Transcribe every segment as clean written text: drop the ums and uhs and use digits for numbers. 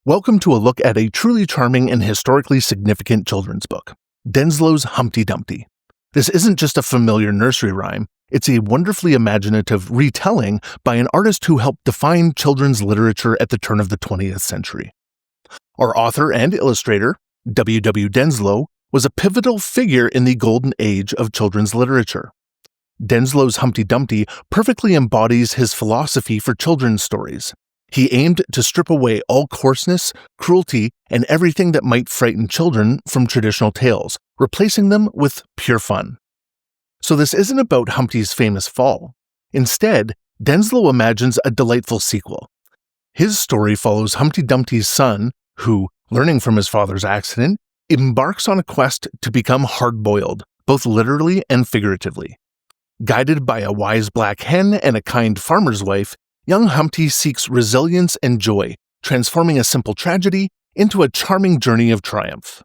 Welcome to a look at a truly charming and historically significant children's book, Denslow's Humpty Dumpty. This isn't just a familiar nursery rhyme, it's a wonderfully imaginative retelling by an artist who helped define children's literature at the turn of the 20th century. Our author and illustrator, W. Denslow, was a pivotal figure in the golden age of children's literature. Denslow's Humpty Dumpty perfectly embodies his philosophy for children's stories. He aimed to strip away all coarseness, cruelty, and everything that might frighten children from traditional tales, replacing them with pure fun. So this isn't about Humpty's famous fall. Instead, Denslow imagines a delightful sequel. His story follows Humpty Dumpty's son, who, learning from his father's accident, embarks on a quest to become hard-boiled, both literally and figuratively. Guided by a wise black hen and a kind farmer's wife, young Humpty seeks resilience and joy, transforming a simple tragedy into a charming journey of triumph.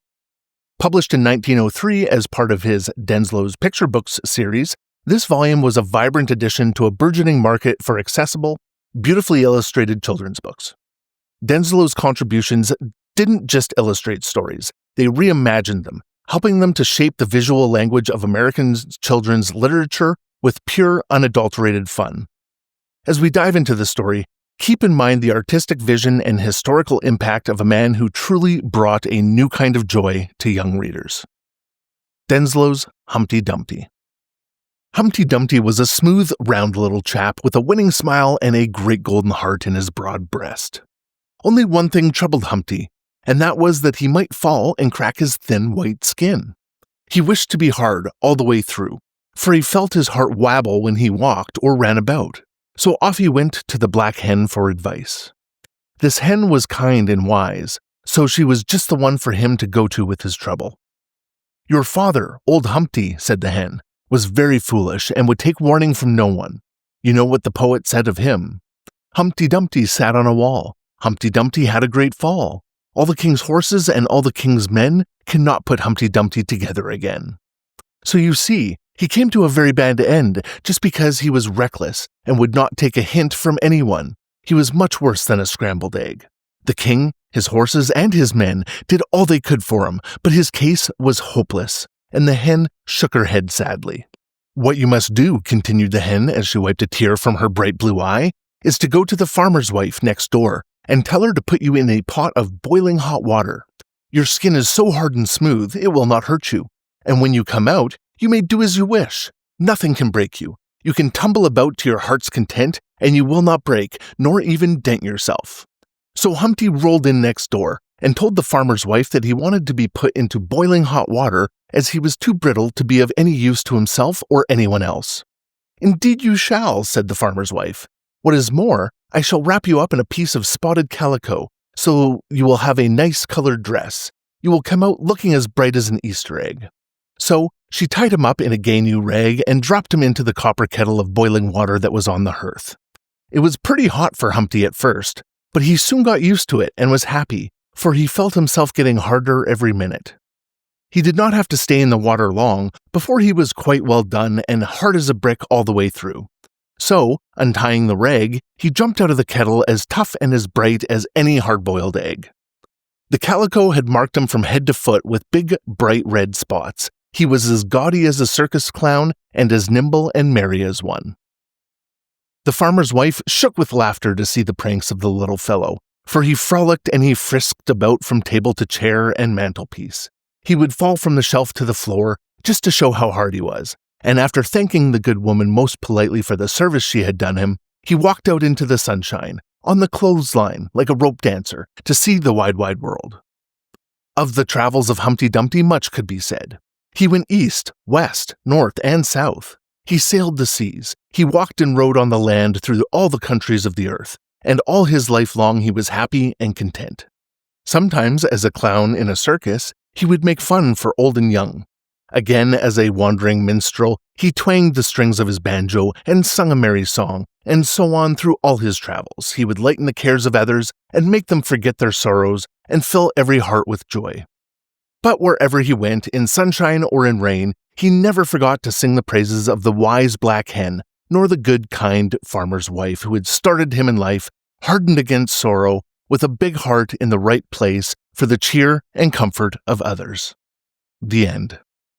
Published in 1903 as part of his Denslow's Picture Books series, this volume was a vibrant addition to a burgeoning market for accessible, beautifully illustrated children's books. Denslow's contributions didn't just illustrate stories, they reimagined them, helping them to shape the visual language of American children's literature with pure, unadulterated fun. As we dive into the story, keep in mind the artistic vision and historical impact of a man who truly brought a new kind of joy to young readers. Denslow's Humpty Dumpty. Humpty Dumpty was a smooth, round little chap with a winning smile and a great golden heart in his broad breast. Only one thing troubled Humpty, and that was that he might fall and crack his thin white skin. He wished to be hard all the way through, for he felt his heart wabble when he walked or ran about. So off he went to the black hen for advice. This hen was kind and wise, so she was just the one for him to go to with his trouble. "Your father, old Humpty," said the hen, "was very foolish and would take warning from no one. You know what the poet said of him. Humpty Dumpty sat on a wall. Humpty Dumpty had a great fall. All the king's horses and all the king's men cannot put Humpty Dumpty together again." So you see, he came to a very bad end just because he was reckless and would not take a hint from anyone. He was much worse than a scrambled egg. The king, his horses, and his men did all they could for him, but his case was hopeless, and the hen shook her head sadly. "What you must do," continued the hen as she wiped a tear from her bright blue eye, "is to go to the farmer's wife next door and tell her to put you in a pot of boiling hot water. Your skin is so hard and smooth, it will not hurt you. And when you come out, you may do as you wish. Nothing can break you. You can tumble about to your heart's content, and you will not break, nor even dent yourself." So Humpty rolled in next door and told the farmer's wife that he wanted to be put into boiling hot water as he was too brittle to be of any use to himself or anyone else. "Indeed you shall," said the farmer's wife. "What is more, I shall wrap you up in a piece of spotted calico, so you will have a nice colored dress. You will come out looking as bright as an Easter egg." So she tied him up in a gay new rag and dropped him into the copper kettle of boiling water that was on the hearth. It was pretty hot for Humpty at first, but he soon got used to it and was happy, for he felt himself getting harder every minute. He did not have to stay in the water long before he was quite well done and hard as a brick all the way through. So, untying the rag, he jumped out of the kettle as tough and as bright as any hard-boiled egg. The calico had marked him from head to foot with big, bright red spots. He was as gaudy as a circus clown and as nimble and merry as one. The farmer's wife shook with laughter to see the pranks of the little fellow, for he frolicked and he frisked about from table to chair and mantelpiece. He would fall from the shelf to the floor just to show how hard he was, and after thanking the good woman most politely for the service she had done him, he walked out into the sunshine, on the clothesline like a rope dancer, to see the wide, wide world. Of the travels of Humpty Dumpty much could be said. He went east, west, north, and south. He sailed the seas. He walked and rode on the land through all the countries of the earth, and all his life long he was happy and content. Sometimes, as a clown in a circus, he would make fun for old and young. Again, as a wandering minstrel, he twanged the strings of his banjo and sung a merry song, and so on through all his travels. He would lighten the cares of others and make them forget their sorrows and fill every heart with joy. But wherever he went, in sunshine or in rain, he never forgot to sing the praises of the wise black hen, nor the good, kind farmer's wife who had started him in life, hardened against sorrow, with a big heart in the right place for the cheer and comfort of others. The end.